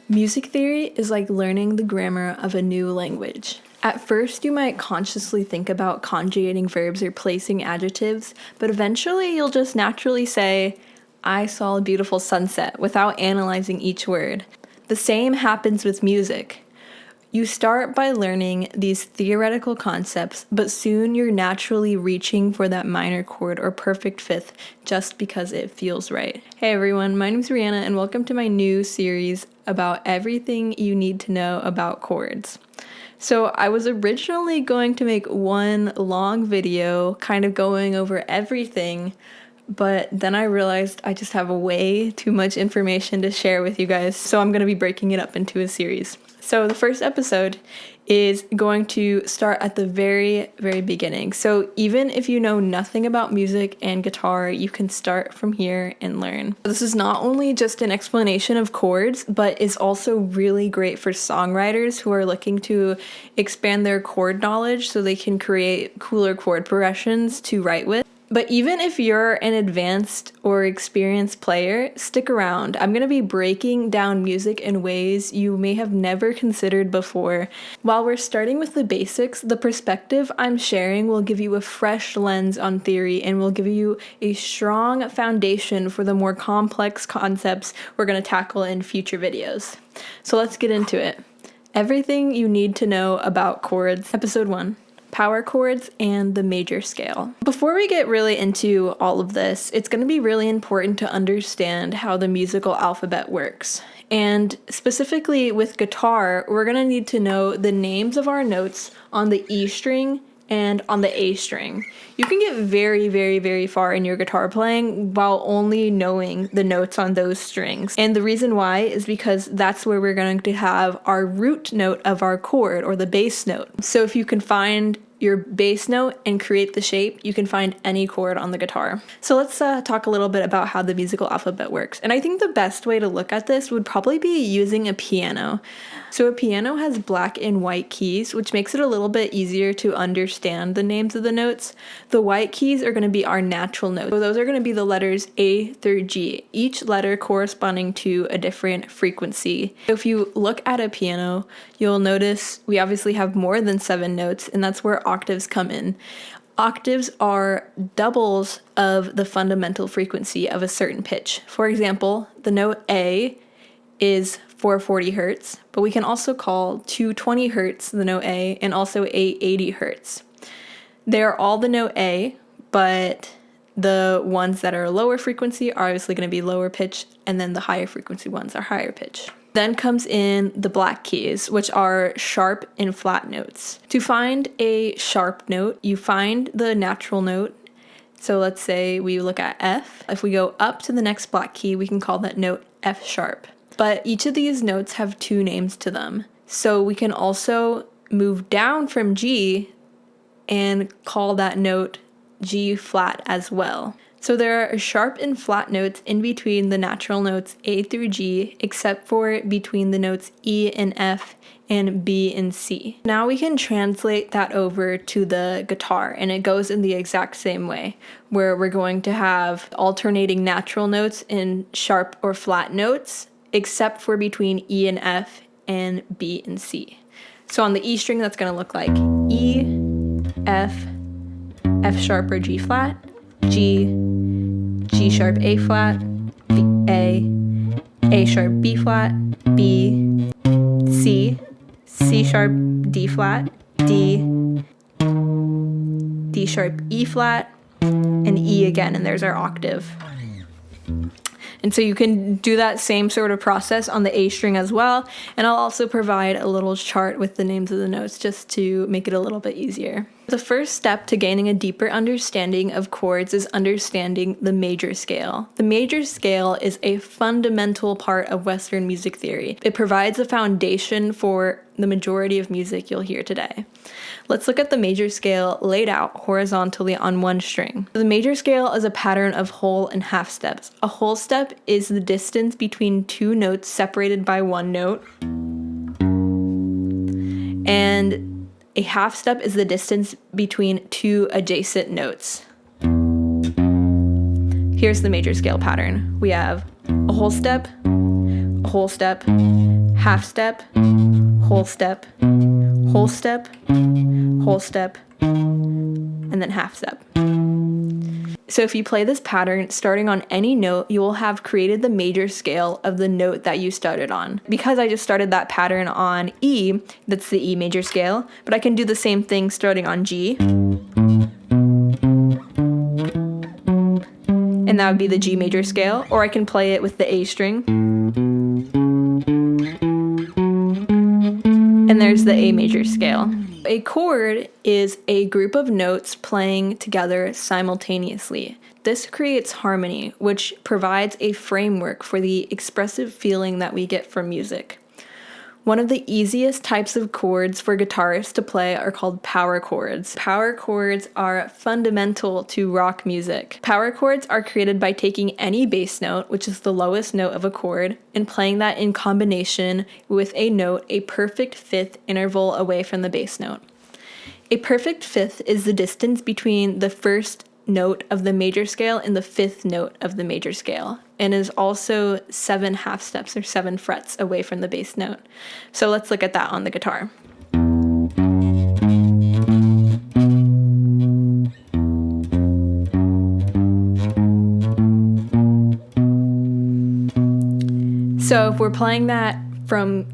Music theory is like learning the grammar of a new language. At first, you might consciously think about conjugating verbs or placing adjectives, but eventually you'll just naturally say, I saw a beautiful sunset, without analyzing each word. The same happens with music. You start by learning these theoretical concepts, but soon you're naturally reaching for that minor chord or perfect fifth just because it feels right. Hey everyone, my name's Rihanna and welcome to my new series about everything you need to know about chords. So I was originally going to make one long video kind of going over everything, but then I realized I just have way too much information to share with you guys, so I'm going to be breaking it up into a series. So the first episode is going to start at the very, very beginning. So even if you know nothing about music and guitar, you can start from here and learn. This is not only just an explanation of chords, but is also really great for songwriters who are looking to expand their chord knowledge so they can create cooler chord progressions to write with. But even if you're an advanced or experienced player, stick around. I'm going to be breaking down music in ways you may have never considered before. While we're starting with the basics, the perspective I'm sharing will give you a fresh lens on theory and will give you a strong foundation for the more complex concepts we're going to tackle in future videos. So let's get into it. Everything you need to know about chords. Episode 1. Power chords and the major scale. Before we get really into all of this, it's going to be really important to understand how the musical alphabet works. And specifically with guitar, we're going to need to know the names of our notes on the E string and on the A string. You can get very, very, very far in your guitar playing while only knowing the notes on those strings. And the reason why is because that's where we're going to have our root note of our chord, or the bass note. So if you can find your bass note and create the shape, you can find any chord on the guitar. So let's talk a little bit about how the musical alphabet works. And I think the best way to look at this would probably be using a piano. So a piano has black and white keys, which makes it a little bit easier to understand the names of the notes. The white keys are going to be our natural notes. So those are going to be the letters A through G, each letter corresponding to a different frequency. So if you look at a piano, you'll notice we obviously have more than 7 notes, and that's where octaves come in. Octaves are doubles of the fundamental frequency of a certain pitch. For example, the note A is 440 hertz, but we can also call 220 hertz the note A and also 880 hertz. They're all the note A, but the ones that are lower frequency are obviously going to be lower pitch, and then the higher frequency ones are higher pitch. Then comes in the black keys, which are sharp and flat notes. To find a sharp note, you find the natural note. So let's say we look at F. If we go up to the next black key, we can call that note F sharp. But each of these notes have 2 names to them. So we can also move down from G and call that note G flat as well. So there are sharp and flat notes in between the natural notes A through G, except for between the notes E and F and B and C. Now we can translate that over to the guitar, and it goes in the exact same way, where we're going to have alternating natural notes in sharp or flat notes, except for between E and F and B and C. So on the E string, that's going to look like E, F, F sharp or G flat, G, G sharp A flat, A sharp B flat, B, C, C sharp D flat, D, D sharp E flat, and E again, and there's our octave. And so you can do that same sort of process on the A string as well. And I'll also provide a little chart with the names of the notes just to make it a little bit easier. The first step to gaining a deeper understanding of chords is understanding the major scale. The major scale is a fundamental part of Western music theory. It provides a foundation for the majority of music you'll hear today. Let's look at the major scale laid out horizontally on one string. The major scale is a pattern of whole and half steps. A whole step is the distance between 2 notes separated by 1 note, and a half step is the distance between 2 adjacent notes. Here's the major scale pattern. We have a whole step, half step, whole step, whole step, whole step, and then half step. So if you play this pattern starting on any note, you will have created the major scale of the note that you started on. Because I just started that pattern on E, that's the E major scale, but I can do the same thing starting on G. And that would be the G major scale, or I can play it with the A string. And there's the A major scale. A chord is a group of notes playing together simultaneously. This creates harmony, which provides a framework for the expressive feeling that we get from music. One of the easiest types of chords for guitarists to play are called power chords. Power chords are fundamental to rock music. Power chords are created by taking any bass note, which is the lowest note of a chord, and playing that in combination with a note a perfect fifth interval away from the bass note. A perfect fifth is the distance between the first note of the major scale and the fifth note of the major scale, and is also 7 half steps or 7 frets away from the bass note. So let's look at that on the guitar. So if we're playing that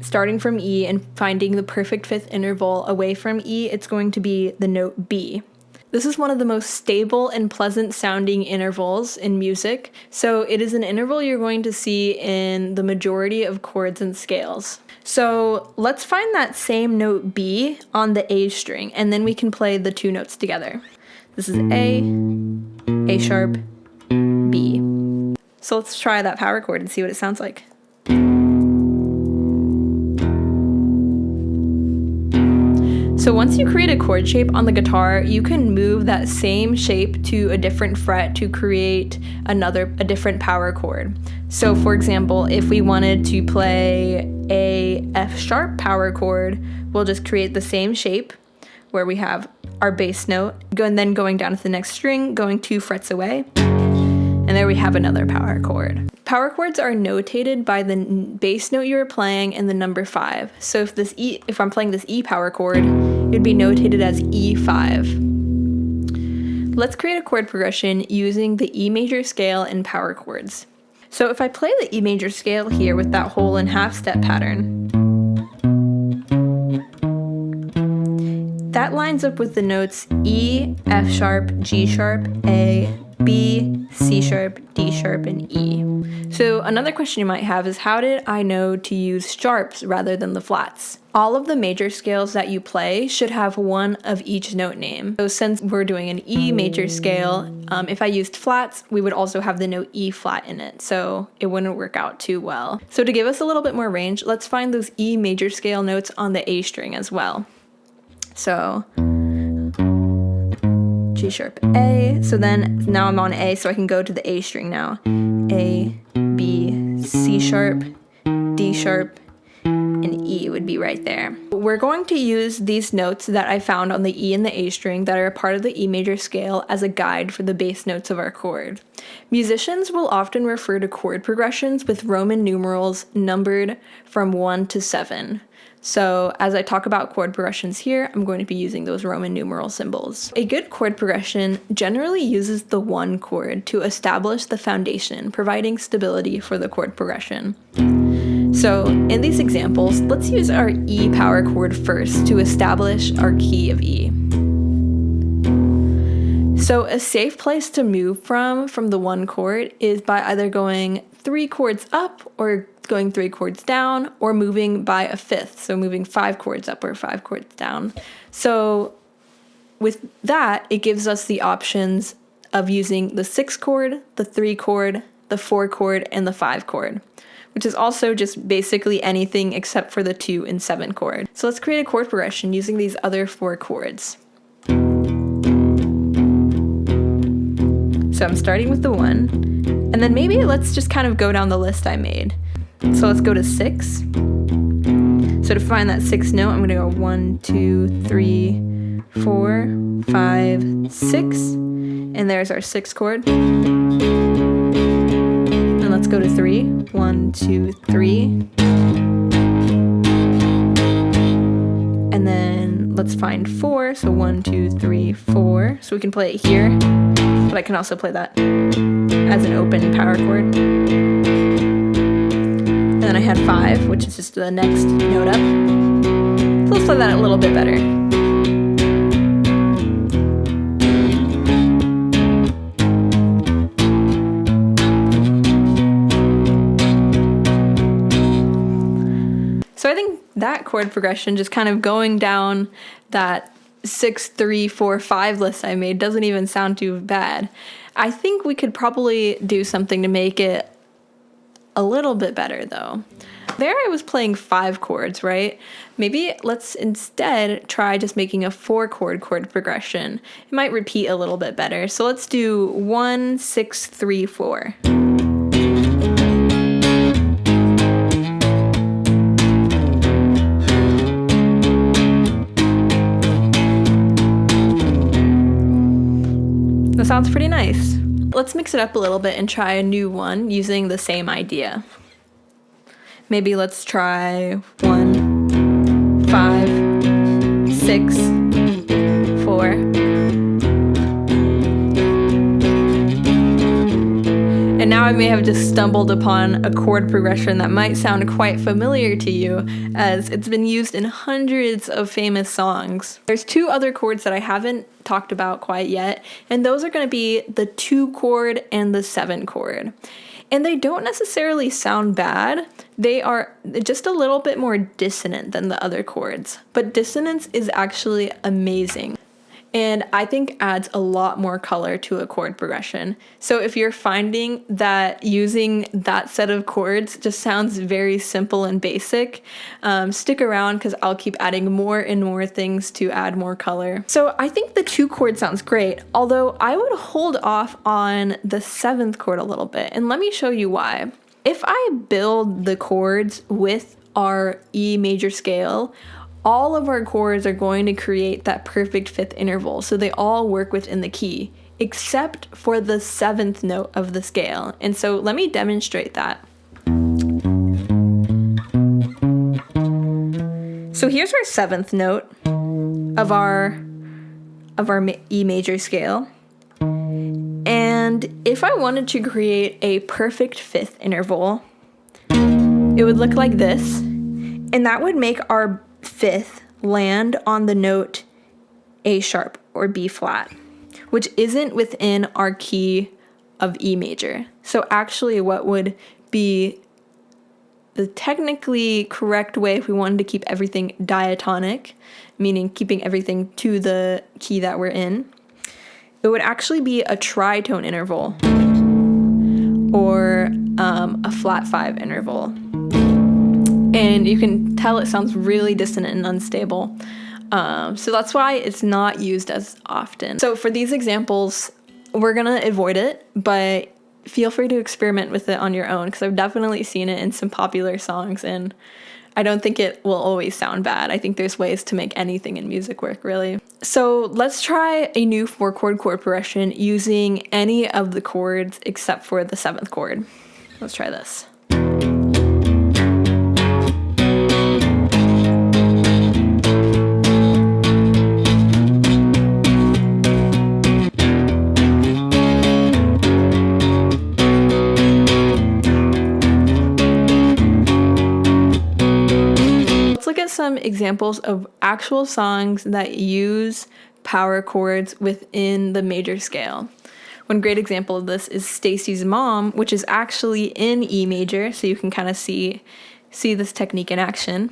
starting from E and finding the perfect fifth interval away from E, it's going to be the note B. This is one of the most stable and pleasant sounding intervals in music, so it is an interval you're going to see in the majority of chords and scales. So let's find that same note B on the A string, and then we can play the two notes together. This is A sharp, B. So let's try that power chord and see what it sounds like. So once you create a chord shape on the guitar, you can move that same shape to a different fret to create a different power chord. So for example, if we wanted to play a F sharp power chord, we'll just create the same shape where we have our bass note, and then going down to the next string, going 2 frets away, and there we have another power chord. Power chords are notated by the bass note you're playing and the number 5. So if I'm playing this E power chord, it'd be notated as E5. Let's create a chord progression using the E major scale in power chords. So if I play the E major scale here with that whole and half step pattern, that lines up with the notes E, F sharp, G sharp, A, B, C sharp, D sharp, and E. So another question you might have is, how did I know to use sharps rather than the flats? All of the major scales that you play should have one of each note name. So since we're doing an E major scale, if I used flats, we would also have the note E flat in it, so it wouldn't work out too well. So to give us a little bit more range, let's find those E major scale notes on the A string as well. So G sharp, A. So then now I'm on A, so I can go to the A string now. A, B, C sharp, D sharp, and E would be right there. We're going to use these notes that I found on the E and the A string that are a part of the E major scale as a guide for the bass notes of our chord. Musicians will often refer to chord progressions with Roman numerals numbered from 1 to 7. So as I talk about chord progressions here, I'm going to be using those Roman numeral symbols. A good chord progression generally uses the 1 chord to establish the foundation, providing stability for the chord progression. So in these examples, let's use our E power chord first to establish our key of E. So a safe place to move from the 1 chord is by either going 3 chords up or going 3 chords down, or moving by a fifth, so moving 5 chords up or 5 chords down. So with that, it gives us the options of using the 6 chord, the 3 chord, the 4 chord, and the 5 chord, which is also just basically anything except for the 2 and 7 chord. So let's create a chord progression using these other 4 chords. So I'm starting with the 1, and then maybe let's just kind of go down the list I made. So let's go to 6. So to find that 6th note, I'm going to go 1, 2, 3, 4, 5, 6. And there's our 6th chord. And let's go to 3. 1, 2, 3. let's find 4. So 1, 2, 3, 4. So we can play it here, but I can also play that as an open power chord. And then I had 5, which is just the next note up. So let's play that a little bit better. So I think that chord progression, just kind of going down that 6, 3, 4, 5 list I made, doesn't even sound too bad. I think we could probably do something to make it a little bit better though. There I was playing 5 chords, right? Maybe let's instead try just making a 4 chord progression. It might repeat a little bit better. So let's do 1, 6, 3, 4. That sounds pretty nice. Let's mix it up a little bit and try a new one using the same idea. Maybe let's try 1, 5, 6, 4. And now I may have just stumbled upon a chord progression that might sound quite familiar to you, as it's been used in hundreds of famous songs. There's 2 other chords that I haven't talked about quite yet, and those are going to be the 2 chord and the 7 chord. And they don't necessarily sound bad. They are just a little bit more dissonant than the other chords. But dissonance is actually amazing, and I think adds a lot more color to a chord progression. So if you're finding that using that set of chords just sounds very simple and basic, stick around because I'll keep adding more and more things to add more color. So I think the 2 chord sounds great, although I would hold off on the 7th chord a little bit, and let me show you why. If I build the chords with our E major scale, all of our chords are going to create that perfect 5th interval, so they all work within the key, except for the 7th note of the scale. And so let me demonstrate that. So here's our 7th note of our E major scale. And if I wanted to create a perfect 5th interval, it would look like this, and that would make our 5th land on the note A sharp or B flat, which isn't within our key of E major. So actually what would be the technically correct way if we wanted to keep everything diatonic, meaning keeping everything to the key that we're in, it would actually be a tritone interval or a flat 5 interval. And you can tell it sounds really dissonant and unstable. So that's why it's not used as often. So for these examples, we're gonna avoid it, but feel free to experiment with it on your own, because I've definitely seen it in some popular songs, and I don't think it will always sound bad. I think there's ways to make anything in music work, really. So let's try a new 4 chord progression using any of the chords except for the 7th chord. Let's try this. Some examples of actual songs that use power chords within the major scale. One great example of this is Stacy's Mom, which is actually in E major, so you can kind of see this technique in action.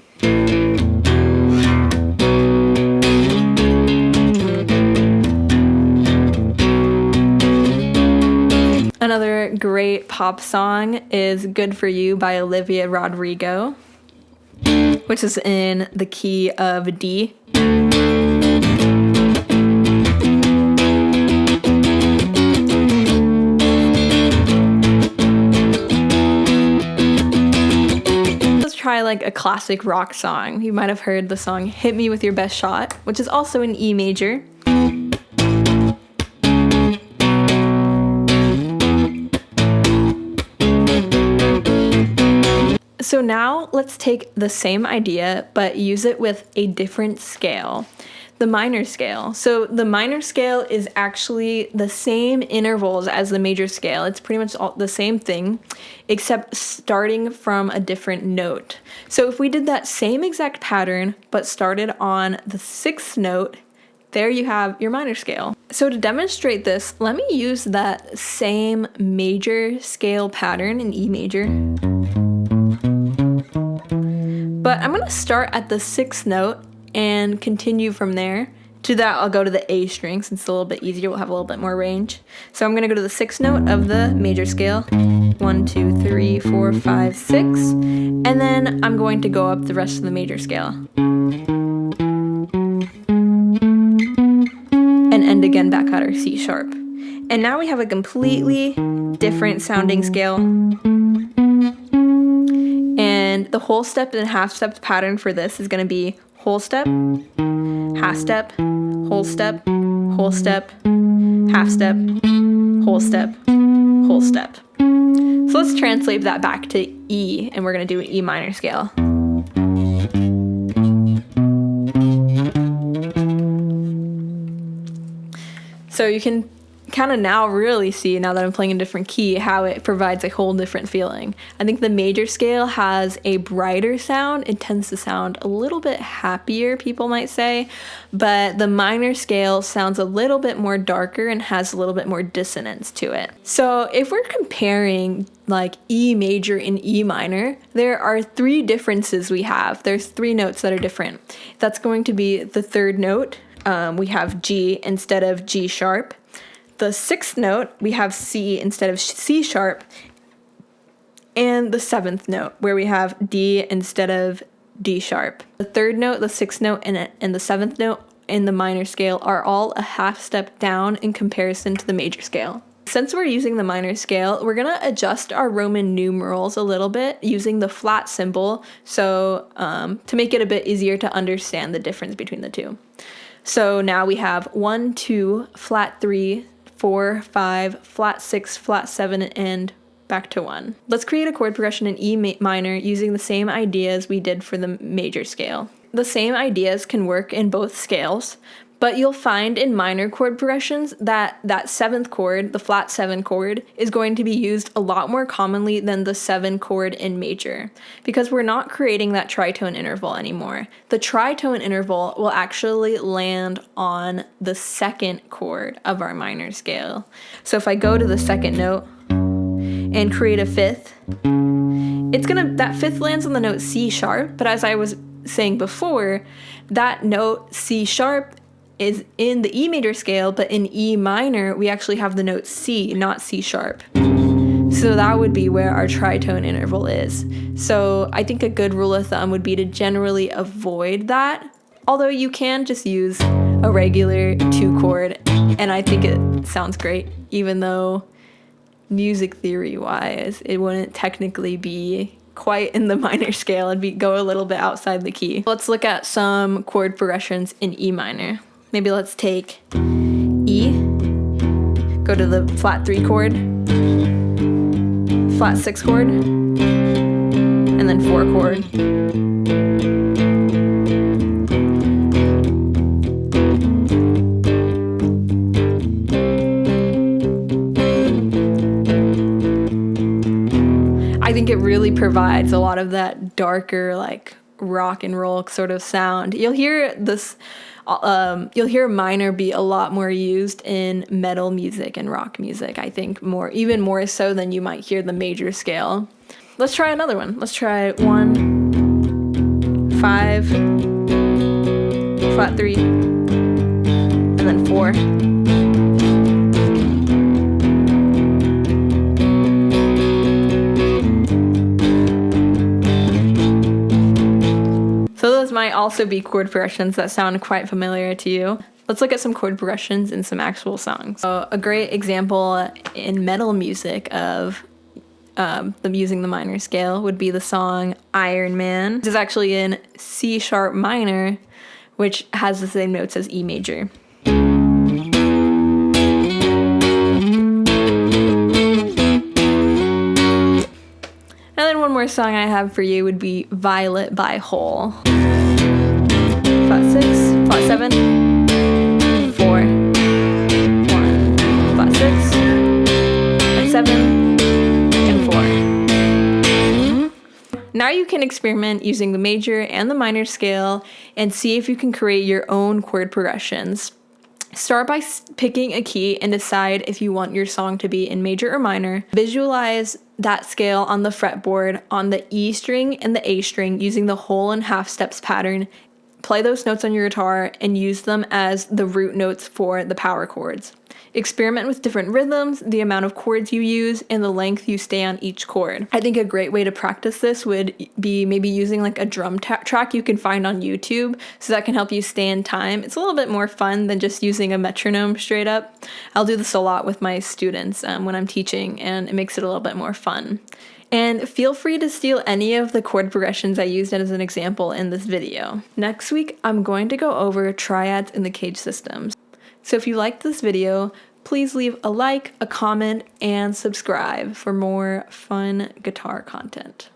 Another great pop song is Good For You by Olivia Rodrigo, which is in the key of D. Let's try like a classic rock song. You might have heard the song Hit Me With Your Best Shot, which is also in E major. So now let's take the same idea, but use it with a different scale. the minor scale. So the minor scale is actually the same intervals as the major scale. It's pretty much all the same thing, except starting from a different note. So if we did that same exact pattern, but started on the 6th note, there you have your minor scale. So to demonstrate this, let me use that same major scale pattern in E major. But I'm gonna start at the 6th note and continue from there. To that, I'll go to the A string since it's a little bit easier. We'll have a little bit more range. So I'm gonna go to the 6th note of the major scale. 1, 2, 3, 4, 5, 6. And then I'm going to go up the rest of the major scale. And end again back at our C sharp. And now we have a completely different sounding scale. And the whole step and half step pattern for this is gonna be whole step, half step, whole step, whole step, half step, whole step, whole step. So let's translate that back to E, and we're gonna do an E minor scale. So you can kind of now really see, now that I'm playing a different key, how it provides a whole different feeling. I think the major scale has a brighter sound. It tends to sound a little bit happier, people might say, but the minor scale sounds a little bit more darker and has a little bit more dissonance to it. So if we're comparing like E major and E minor, there are 3 differences we have. There's 3 notes that are different. That's going to be the 3rd note. We have G instead of G sharp. The 6th note, we have C instead of C sharp, and the 7th note, where we have D instead of D sharp. The 3rd note, the 6th note, and the 7th note in the minor scale are all a half step down in comparison to the major scale. Since we're using the minor scale, we're gonna adjust our Roman numerals a little bit using the flat symbol, so to make it a bit easier to understand the difference between the two. So now we have 1, 2, flat 3, 4, 5, flat 6, flat 7, and back to 1. Let's create a chord progression in E minor using the same ideas we did for the major scale. The same ideas can work in both scales, but you'll find in minor chord progressions that that 7th chord, the flat 7 chord, is going to be used a lot more commonly than the 7 chord in major, because we're not creating that tritone interval anymore. The tritone interval will actually land on the 2nd chord of our minor scale. So if I go to the 2nd note and create a 5th, that 5th lands on the note C sharp, but as I was saying before, that note C sharp is in the E major scale, but in E minor, we actually have the note C, not C sharp. So that would be where our tritone interval is. So I think a good rule of thumb would be to generally avoid that, although you can just use a regular 2 chord, and I think it sounds great, even though music theory wise, it wouldn't technically be quite in the minor scale. It'd go a little bit outside the key. Let's look at some chord progressions in E minor. Maybe let's take E, go to the flat 3 chord, flat 6 chord, and then 4 chord. I think it really provides a lot of that darker, like rock and roll sort of sound. You'll hear this. You'll hear minor be a lot more used in metal music and rock music, I think even more so than you might hear the major scale. Let's try another one. Let's try 1, 5, flat 3, and then 4. So those might also be chord progressions that sound quite familiar to you. Let's look at some chord progressions in some actual songs. So a great example in metal music of them using the minor scale would be the song Iron Man. This is actually in C sharp minor, which has the same notes as E major. And then one more song I have for you would be Violet by Hole. Flat 6, flat 7, Now you can experiment using the major and the minor scale and see if you can create your own chord progressions. Start by picking a key and decide if you want your song to be in major or minor. Visualize that scale on the fretboard on the E string and the A string using the whole and half steps pattern. Play those notes on your guitar and use them as the root notes for the power chords. Experiment with different rhythms, the amount of chords you use, and the length you stay on each chord. I think a great way to practice this would be maybe using like a drum track you can find on YouTube, so that can help you stay in time. It's a little bit more fun than just using a metronome straight up. I'll do this a lot with my students when I'm teaching, and it makes it a little bit more fun. And feel free to steal any of the chord progressions I used as an example in this video. Next week, I'm going to go over triads in the cage systems. So if you liked this video, please leave a like, a comment, and subscribe for more fun guitar content.